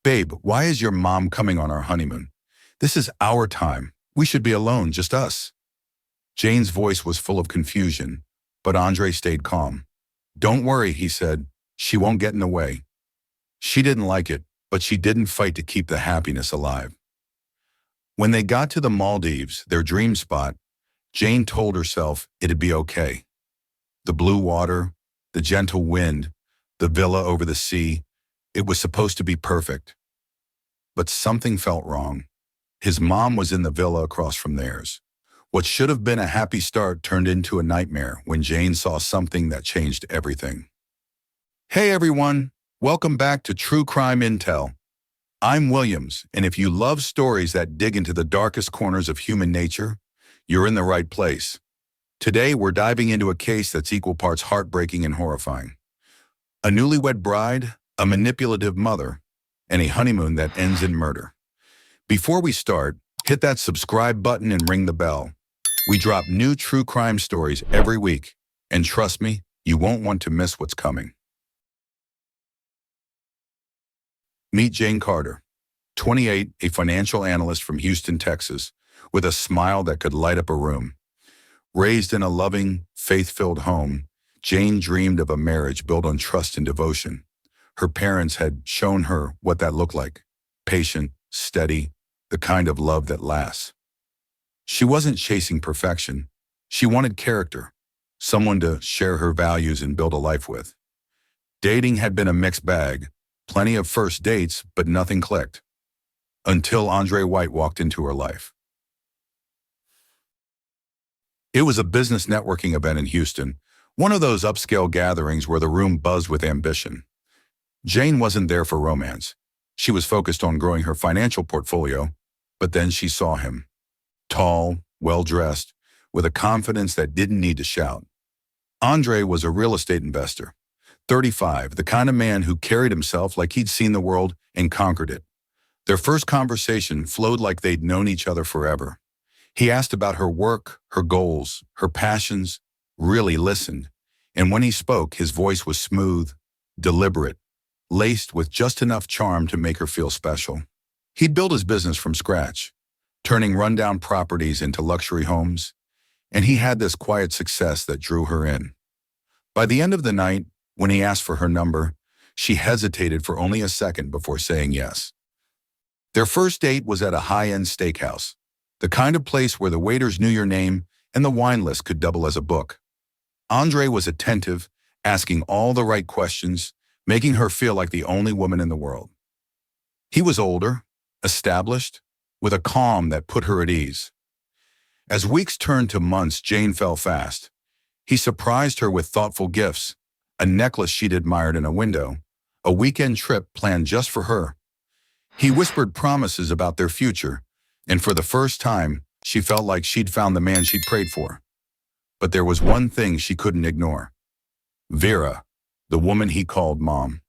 Babe, why is your mom coming on our honeymoon? This is our time. We should be alone, just us. Jane's voice was full of confusion, but Andre stayed calm. Don't worry, he said. She won't get in the way. She didn't like it, but she didn't fight to keep the happiness alive. When they got to the Maldives, their dream spot, Jane told herself it'd be okay. The blue water, the gentle wind, the villa over the sea, it was supposed to be perfect. But something felt wrong. His mom was in the villa across from theirs. What should have been a happy start turned into a nightmare when Jane saw something that changed everything. Hey everyone, welcome back to True Crime Intel. I'm Williams, and if you love stories that dig into the darkest corners of human nature, you're in the right place. Today we're diving into a case that's equal parts heartbreaking and horrifying. A newlywed bride, a manipulative mother, and a honeymoon that ends in murder. Before we start, hit that subscribe button and ring the bell. We drop new true crime stories every week, and trust me, you won't want to miss what's coming. Meet Jane Carter, 28, a financial analyst from Houston, Texas, with a smile that could light up a room. Raised in a loving, faith-filled home, Jane dreamed of a marriage built on trust and devotion. Her parents had shown her what that looked like: patient, steady, the kind of love that lasts. She wasn't chasing perfection. She wanted character, someone to share her values and build a life with. Dating had been a mixed bag, plenty of first dates, but nothing clicked. Until Andre White walked into her life. It was a business networking event in Houston, one of those upscale gatherings where the room buzzed with ambition. Jane wasn't there for romance. She was focused on growing her financial portfolio, but then she saw him. Tall, well-dressed, with a confidence that didn't need to shout. Andre was a real estate investor, 35, the kind of man who carried himself like he'd seen the world and conquered it. Their first conversation flowed like they'd known each other forever. He asked about her work, her goals, her passions, really listened. And when he spoke, his voice was smooth, deliberate, laced with just enough charm to make her feel special. He'd built his business from scratch, turning rundown properties into luxury homes, and he had this quiet success that drew her in. By the end of the night, when he asked for her number, she hesitated for only a second before saying yes. Their first date was at a high-end steakhouse, the kind of place where the waiters knew your name and the wine list could double as a book. Andre was attentive, asking all the right questions, making her feel like the only woman in the world. He was older, established, with a calm that put her at ease. As weeks turned to months, Jane fell fast. He surprised her with thoughtful gifts, a necklace she'd admired in a window, a weekend trip planned just for her. He whispered promises about their future, and for the first time, she felt like she'd found the man she'd prayed for. But there was one thing she couldn't ignore. Vera, the woman he called Mom.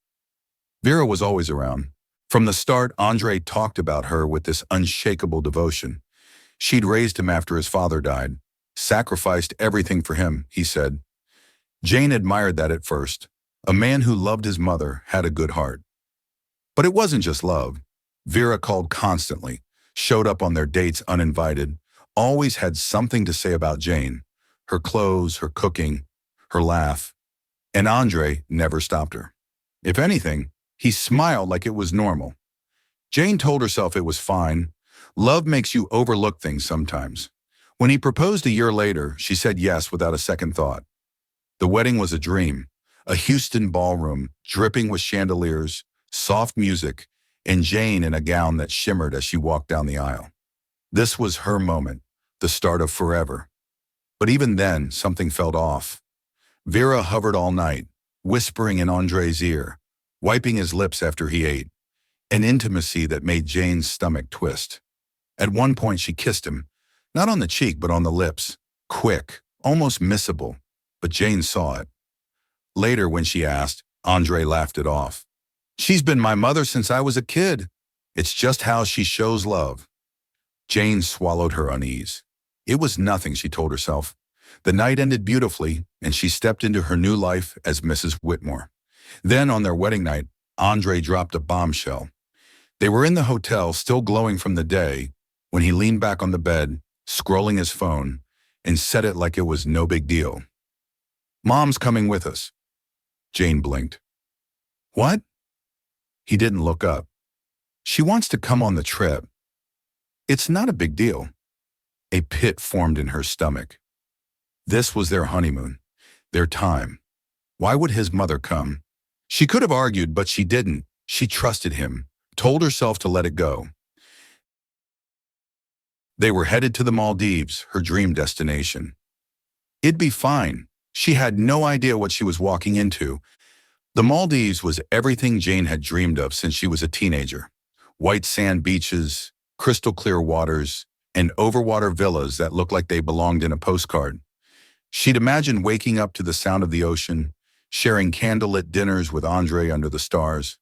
Vera was always around. From the start, Andre talked about her with this unshakable devotion. She'd raised him after his father died, sacrificed everything for him, he said. Jane admired that at first. A man who loved his mother had a good heart. But it wasn't just love. Vera called constantly, showed up on their dates uninvited, always had something to say about Jane, her clothes, her cooking, her laugh. And Andre never stopped her. If anything, he smiled like it was normal. Jane told herself it was fine. Love makes you overlook things sometimes. When he proposed a year later, she said yes without a second thought. The wedding was a dream, a Houston ballroom dripping with chandeliers, soft music, and Jane in a gown that shimmered as she walked down the aisle. This was her moment, the start of forever. But even then, something felt off. Vera hovered all night, whispering in Andre's ear, wiping his lips after he ate, an intimacy that made Jane's stomach twist. At one point she kissed him, not on the cheek but on the lips, quick, almost missable, but Jane saw it. Later when she asked, Andre laughed it off. She's been my mother since I was a kid. It's just how she shows love. Jane swallowed her unease. It was nothing, she told herself. The night ended beautifully, and she stepped into her new life as Mrs. Whitmore. Then, on their wedding night, Andre dropped a bombshell. They were in the hotel, still glowing from the day, when he leaned back on the bed, scrolling his phone, and said it like it was no big deal. "Mom's coming with us." Jane blinked. "What?" He didn't look up. "She wants to come on the trip." "It's not a big deal." A pit formed in her stomach. This was their honeymoon, their time. Why would his mother come? She could have argued, but she didn't. She trusted him, told herself to let it go. They were headed to the Maldives, her dream destination. It'd be fine. She had no idea what she was walking into. The Maldives was everything Jane had dreamed of since she was a teenager. White sand beaches, crystal clear waters, and overwater villas that looked like they belonged in a postcard. She'd imagined waking up to the sound of the ocean, sharing candlelit dinners with Andre under the stars,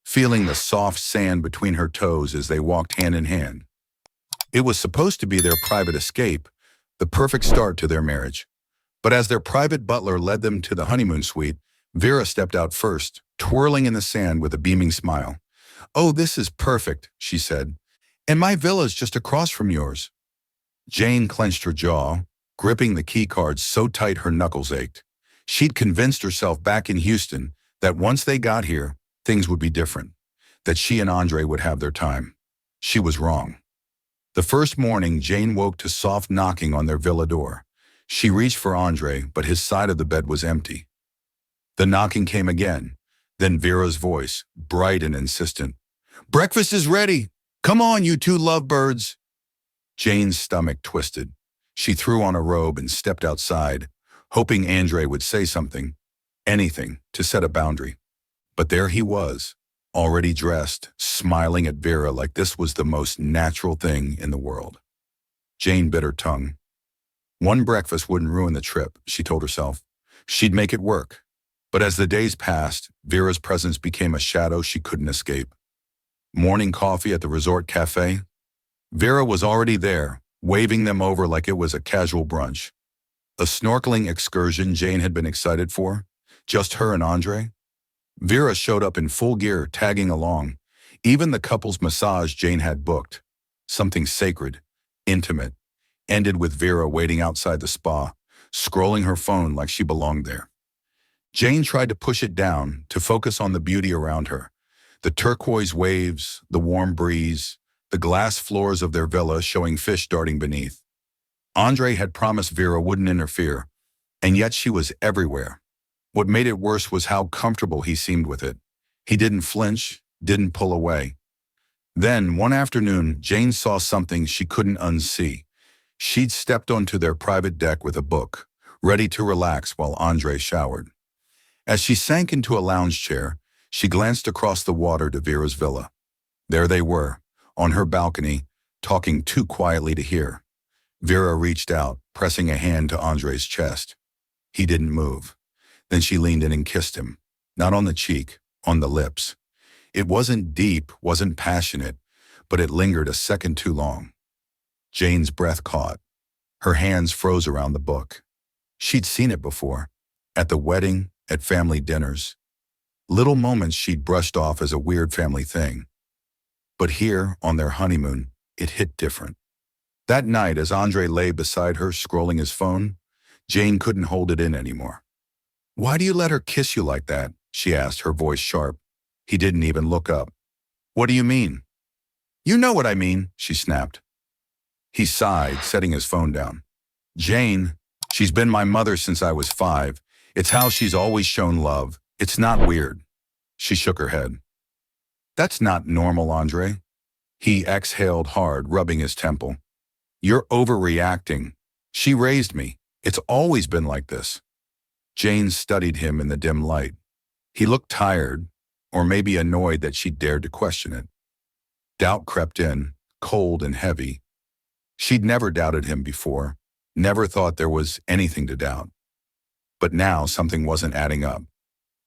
feeling the soft sand between her toes as they walked hand in hand. It was supposed to be their private escape, the perfect start to their marriage. But as their private butler led them to the honeymoon suite, Vera stepped out first, twirling in the sand with a beaming smile. "Oh, this is perfect," she said. "And my villa's just across from yours." Jane clenched her jaw, gripping the key card so tight her knuckles ached. She'd convinced herself back in Houston that once they got here, things would be different, that she and Andre would have their time. She was wrong. The first morning, Jane woke to soft knocking on their villa door. She reached for Andre, but his side of the bed was empty. The knocking came again, then Vera's voice, bright and insistent. "Breakfast is ready! Come on, you two lovebirds!" Jane's stomach twisted. She threw on a robe and stepped outside, hoping Andre would say something, anything, to set a boundary. But there he was, already dressed, smiling at Vera like this was the most natural thing in the world. Jane bit her tongue. One breakfast wouldn't ruin the trip, she told herself. She'd make it work. But as the days passed, Vera's presence became a shadow she couldn't escape. Morning coffee at the resort cafe. Vera was already there, waving them over like it was a casual brunch. A snorkeling excursion Jane had been excited for, just her and Andre. Vera showed up in full gear, tagging along. Even the couple's massage Jane had booked, something sacred, intimate, ended with Vera waiting outside the spa, scrolling her phone like she belonged there. Jane tried to push it down, to focus on the beauty around her. The turquoise waves, the warm breeze, the glass floors of their villa showing fish darting beneath. Andre had promised Vera wouldn't interfere, and yet she was everywhere. What made it worse was how comfortable he seemed with it. He didn't flinch, didn't pull away. Then, one afternoon, Jane saw something she couldn't unsee. She'd stepped onto their private deck with a book, ready to relax while Andre showered. As she sank into a lounge chair, she glanced across the water to Vera's villa. There they were, on her balcony, talking too quietly to hear. Vera reached out, pressing a hand to Andre's chest. He didn't move. Then she leaned in and kissed him, not on the cheek, on the lips. It wasn't deep, wasn't passionate, but it lingered a second too long. Jane's breath caught. Her hands froze around the book. She'd seen it before, at the wedding, at family dinners. Little moments she'd brushed off as a weird family thing. But here, on their honeymoon, it hit different. That night, as Andre lay beside her scrolling his phone, Jane couldn't hold it in anymore. "Why do you let her kiss you like that?" she asked, her voice sharp. He didn't even look up. "What do you mean?" "You know what I mean," she snapped. He sighed, setting his phone down. "Jane, she's been my mother since I was 5. It's how she's always shown love. It's not weird." She shook her head. "That's not normal, Andre." He exhaled hard, rubbing his temple. "You're overreacting. She raised me. It's always been like this." Jane studied him in the dim light. He looked tired, or maybe annoyed that she dared to question it. Doubt crept in, cold and heavy. She'd never doubted him before, never thought there was anything to doubt. But now something wasn't adding up.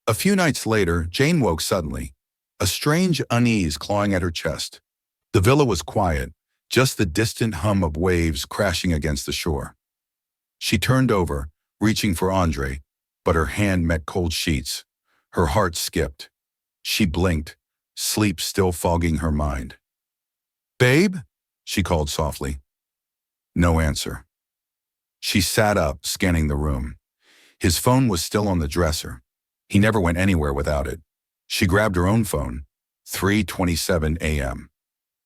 A few nights later, Jane woke suddenly, a strange unease clawing at her chest. The villa was quiet, just the distant hum of waves crashing against the shore. She turned over, reaching for Andre, but her hand met cold sheets. Her heart skipped. She blinked, sleep still fogging her mind. "Babe?" she called softly. No answer. She sat up, scanning the room. His phone was still on the dresser. He never went anywhere without it. She grabbed her own phone. 3:27 a.m.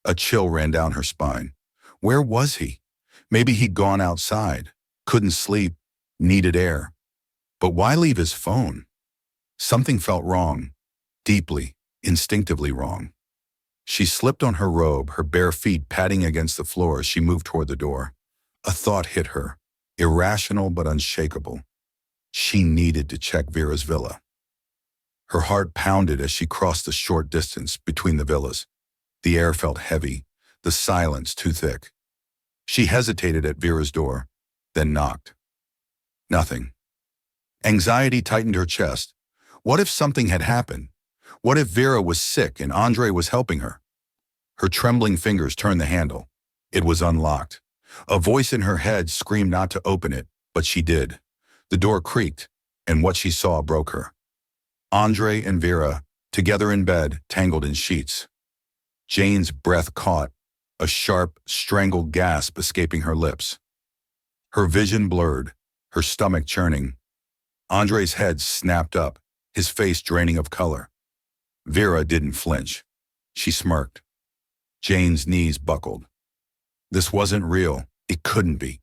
A chill ran down her spine. Where was he? Maybe he'd gone outside, couldn't sleep, needed air. But why leave his phone? Something felt wrong, deeply, instinctively wrong. She slipped on her robe, her bare feet padding against the floor as she moved toward the door. A thought hit her, irrational but unshakable. She needed to check Vera's villa. Her heart pounded as she crossed the short distance between the villas. The air felt heavy, the silence too thick. She hesitated at Vera's door, then knocked. Nothing. Anxiety tightened her chest. What if something had happened? What if Vera was sick and Andre was helping her? Her trembling fingers turned the handle. It was unlocked. A voice in her head screamed not to open it, but she did. The door creaked, and what she saw broke her. Andre and Vera, together in bed, tangled in sheets. Jane's breath caught, a sharp, strangled gasp escaping her lips. Her vision blurred, her stomach churning. Andre's head snapped up, his face draining of color. Vera didn't flinch. She smirked. Jane's knees buckled. This wasn't real. It couldn't be.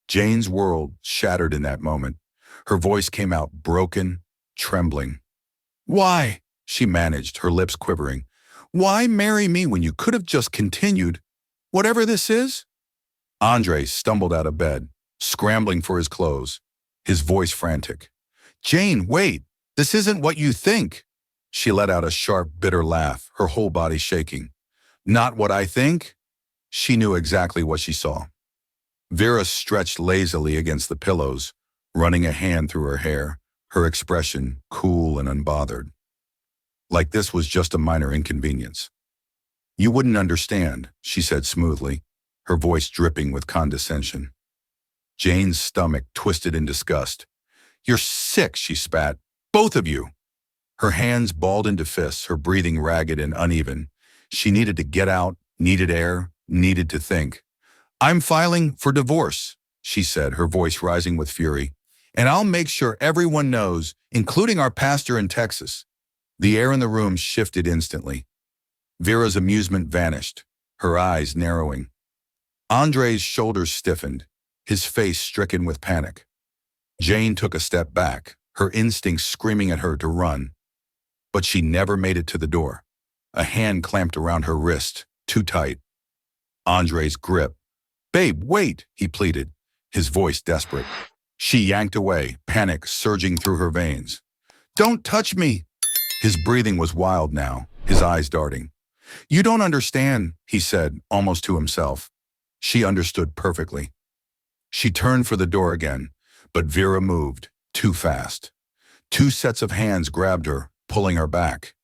Jane's world shattered in that moment. Her voice came out broken, trembling. "Why?" she managed, her lips quivering. "Why marry me when you could have just continued? Whatever this is?" Andre stumbled out of bed, scrambling for his clothes, his voice frantic. "Jane, wait! This isn't what you think!" She let out a sharp, bitter laugh, her whole body shaking. "Not what I think?" She knew exactly what she saw. Vera stretched lazily against the pillows, running a hand through her hair, her expression cool and unbothered. Like this was just a minor inconvenience. "You wouldn't understand," she said smoothly, her voice dripping with condescension. Jane's stomach twisted in disgust. "You're sick," she spat. "Both of you." Her hands balled into fists, her breathing ragged and uneven. She needed to get out, needed air, needed to think. "I'm filing for divorce," she said, her voice rising with fury. "And I'll make sure everyone knows, including our pastor in Texas." The air in the room shifted instantly. Vera's amusement vanished, her eyes narrowing. Andre's shoulders stiffened, his face stricken with panic. Jane took a step back, her instincts screaming at her to run. But she never made it to the door. A hand clamped around her wrist, too tight. Andre's grip. "Babe, wait," he pleaded, his voice desperate. She yanked away, panic surging through her veins. "Don't touch me!" His breathing was wild now, his eyes darting. "You don't understand," he said, almost to himself. She understood perfectly. She turned for the door again, but Vera moved, too fast. Two sets of hands grabbed her, pulling her back.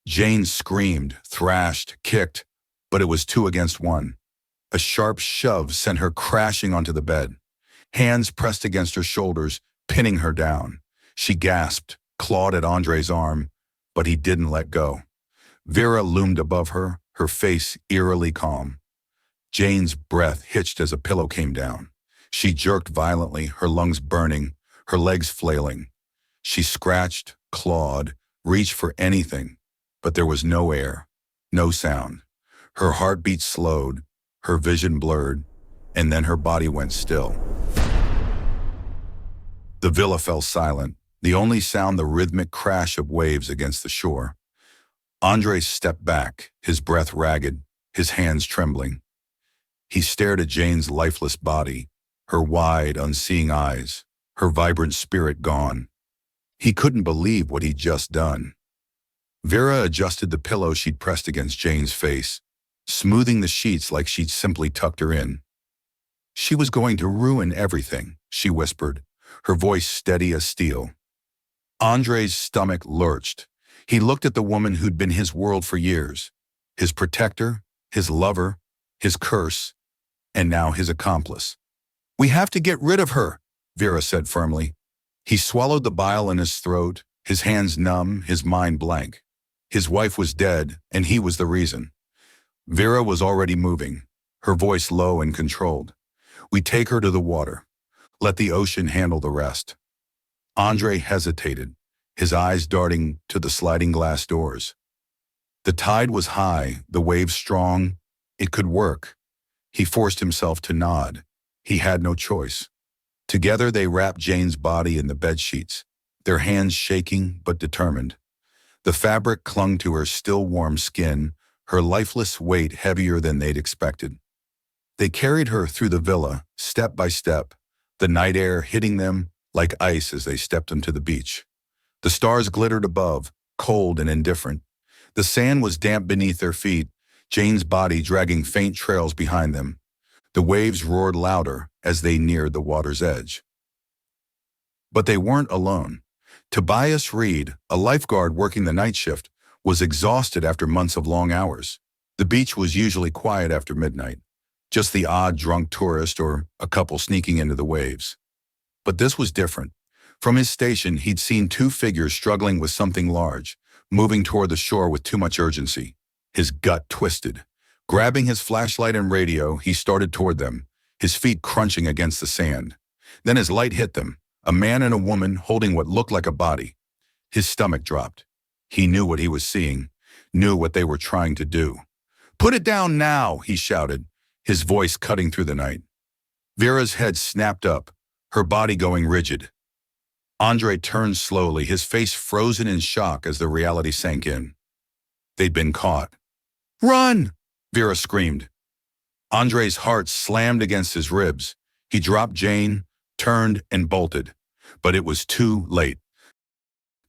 Jane screamed, thrashed, kicked, but it was 2 against 1. A sharp shove sent her crashing onto the bed. Hands pressed against her shoulders, pinning her down. She gasped, clawed at Andre's arm, but he didn't let go. Vera loomed above her, her face eerily calm. Jane's breath hitched as a pillow came down. She jerked violently, her lungs burning, her legs flailing. She scratched, clawed, reached for anything, but there was no air, no sound. Her heartbeat slowed, her vision blurred, and then her body went still. The villa fell silent, the only sound the rhythmic crash of waves against the shore. Andre stepped back, his breath ragged, his hands trembling. He stared at Jane's lifeless body, her wide, unseeing eyes, her vibrant spirit gone. He couldn't believe what he'd just done. Vera adjusted the pillow she'd pressed against Jane's face, smoothing the sheets like she'd simply tucked her in. She was going to ruin everything, she whispered, her voice steady as steel. Andre's stomach lurched. He looked at the woman who'd been his world for years, his protector, his lover, his curse, and now his accomplice. "We have to get rid of her," Vera said firmly. He swallowed the bile in his throat, his hands numb, his mind blank. His wife was dead, and he was the reason. Vera was already moving, her voice low and controlled. "We take her to the water. Let the ocean handle the rest." Andre hesitated, his eyes darting to the sliding glass doors. The tide was high, the waves strong. It could work. He forced himself to nod. He had no choice. Together they wrapped Jane's body in the bedsheets, their hands shaking but determined. The fabric clung to her still warm skin, her lifeless weight heavier than they'd expected. They carried her through the villa, step by step, the night air hitting them like ice as they stepped onto the beach. The stars glittered above, cold and indifferent. The sand was damp beneath their feet, Jane's body dragging faint trails behind them. The waves roared louder as they neared the water's edge. But they weren't alone. Tobias Reed, a lifeguard working the night shift, was exhausted after months of long hours. The beach was usually quiet after midnight, just the odd drunk tourist or a couple sneaking into the waves. But this was different. From his station, he'd seen two figures struggling with something large, moving toward the shore with too much urgency. His gut twisted. Grabbing his flashlight and radio, he started toward them, his feet crunching against the sand. Then his light hit them, a man and a woman holding what looked like a body. His stomach dropped. He knew what he was seeing, knew what they were trying to do. "Put it down now," he shouted, his voice cutting through the night. Vera's head snapped up, her body going rigid. Andre turned slowly, his face frozen in shock as the reality sank in. They'd been caught. "Run!" Vera screamed. Andre's heart slammed against his ribs. He dropped Jane, turned, and bolted. But it was too late.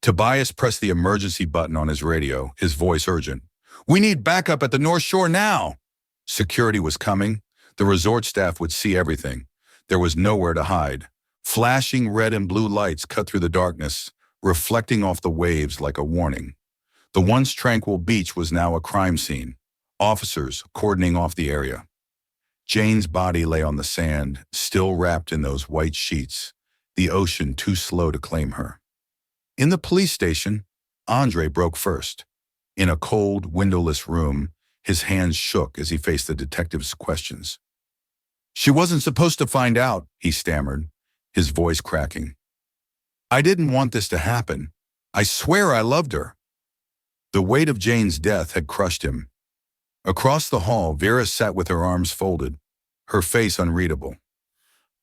Tobias pressed the emergency button on his radio, his voice urgent. "We need backup at the North Shore now!" Security was coming. The resort staff would see everything. There was nowhere to hide. Flashing red and blue lights cut through the darkness, reflecting off the waves like a warning. The once tranquil beach was now a crime scene. Officers cordoning off the area. Jane's body lay on the sand, still wrapped in those white sheets, the ocean too slow to claim her. In the police station, Andre broke first. In a cold, windowless room, his hands shook as he faced the detective's questions. "She wasn't supposed to find out," he stammered, his voice cracking. "I didn't want this to happen. I swear I loved her." The weight of Jane's death had crushed him. Across the hall, Vera sat with her arms folded, her face unreadable.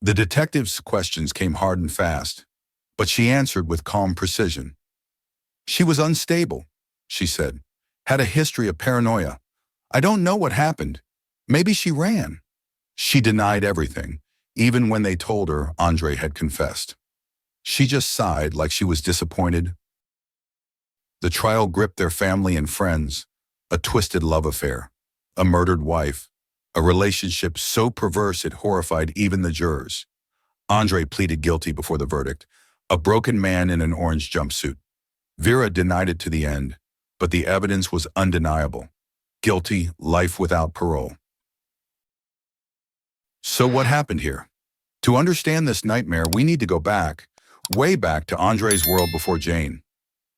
The detective's questions came hard and fast, but she answered with calm precision. "She was unstable," she said, "had a history of paranoia. I don't know what happened. Maybe she ran." She denied everything, even when they told her Andre had confessed. She just sighed like she was disappointed. The trial gripped their family and friends, a twisted love affair, a murdered wife, a relationship so perverse it horrified even the jurors. Andre pleaded guilty before the verdict, a broken man in an orange jumpsuit. Vera denied it to the end, but the evidence was undeniable. Guilty, life without parole. So what happened here? To understand this nightmare, we need to go back, way back to Andre's world before Jane.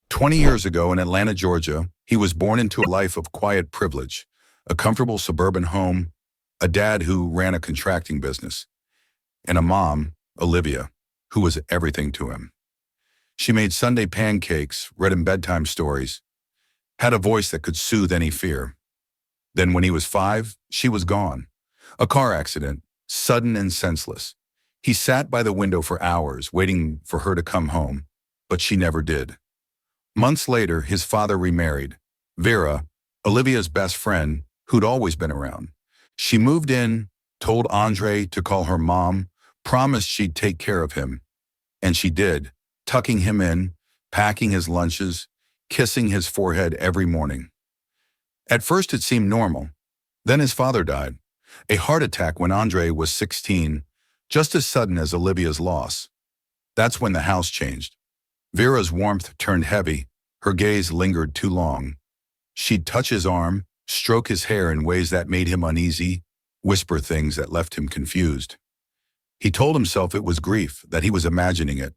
20 years ago in Atlanta, Georgia, he was born into a life of quiet privilege, a comfortable suburban home, a dad who ran a contracting business, and a mom, Olivia, who was everything to him. She made Sunday pancakes, read him bedtime stories, had a voice that could soothe any fear. Then when he was 5, she was gone. A car accident, sudden and senseless. He sat by the window for hours, waiting for her to come home, but she never did. Months later, his father remarried. Vera, Olivia's best friend, who'd always been around. She moved in, told Andre to call her mom, promised she'd take care of him. And she did, tucking him in, packing his lunches, kissing his forehead every morning. At first it seemed normal. Then his father died. A heart attack when Andre was 16, just as sudden as Olivia's loss. That's when the house changed. Vera's warmth turned heavy, her gaze lingered too long. She'd touch his arm, stroke his hair in ways that made him uneasy, whisper things that left him confused. He told himself it was grief, that he was imagining it.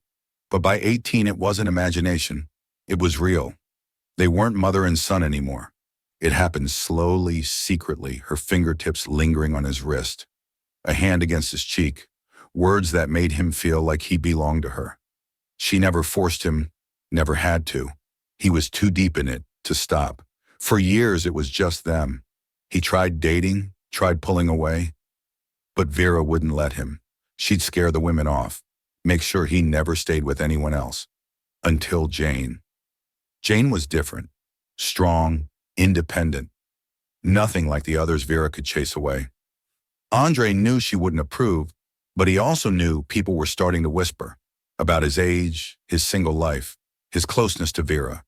But by 18 it wasn't imagination, it was real. They weren't mother and son anymore. It happened slowly, secretly, her fingertips lingering on his wrist, a hand against his cheek, words that made him feel like he belonged to her. She never forced him, never had to. He was too deep in it to stop. For years, it was just them. He tried dating, tried pulling away, but Vera wouldn't let him. She'd scare the women off, make sure he never stayed with anyone else. Until Jane. Jane was different, strong, independent, nothing like the others Vera could chase away. Andre knew she wouldn't approve, but he also knew people were starting to whisper about his age, his single life, his closeness to Vera.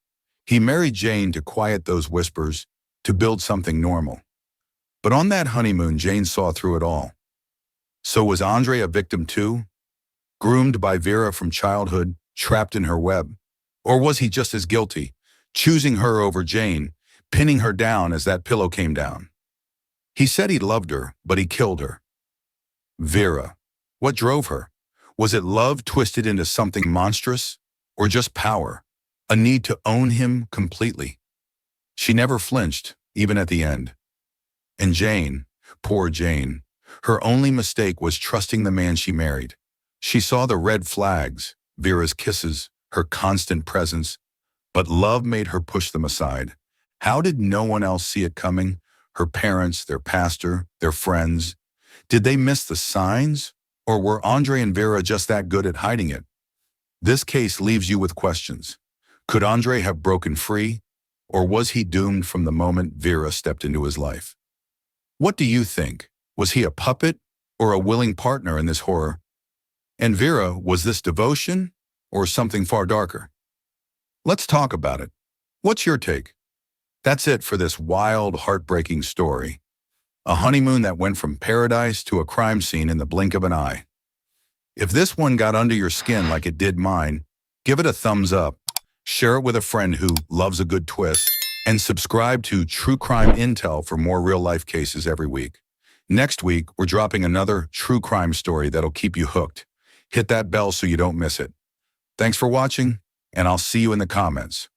He married Jane to quiet those whispers, to build something normal. But on that honeymoon, Jane saw through it all. So was Andre a victim too? Groomed by Vera from childhood, trapped in her web? Or was he just as guilty, choosing her over Jane, pinning her down as that pillow came down? He said he loved her, but he killed her. Vera. What drove her? Was it love twisted into something monstrous? Or just power? A need to own him completely? She never flinched, even at the end. And Jane, poor Jane, her only mistake was trusting the man she married. She saw the red flags, Vera's kisses, her constant presence, but love made her push them aside. How did no one else see it coming? Her parents, their pastor, their friends. Did they miss the signs? Or were Andre and Vera just that good at hiding it? This case leaves you with questions. Could Andre have broken free? Or was he doomed from the moment Vera stepped into his life? What do you think? Was he a puppet or a willing partner in this horror? And Vera, was this devotion or something far darker? Let's talk about it. What's your take? That's it for this wild, heartbreaking story. A honeymoon that went from paradise to a crime scene in the blink of an eye. If this one got under your skin like it did mine, give it a thumbs up, share it with a friend who loves a good twist, and subscribe to True Crime Intel for more real-life cases every week. Next week, we're dropping another true crime story that'll keep you hooked. Hit that bell so you don't miss it. Thanks for watching, and I'll see you in the comments.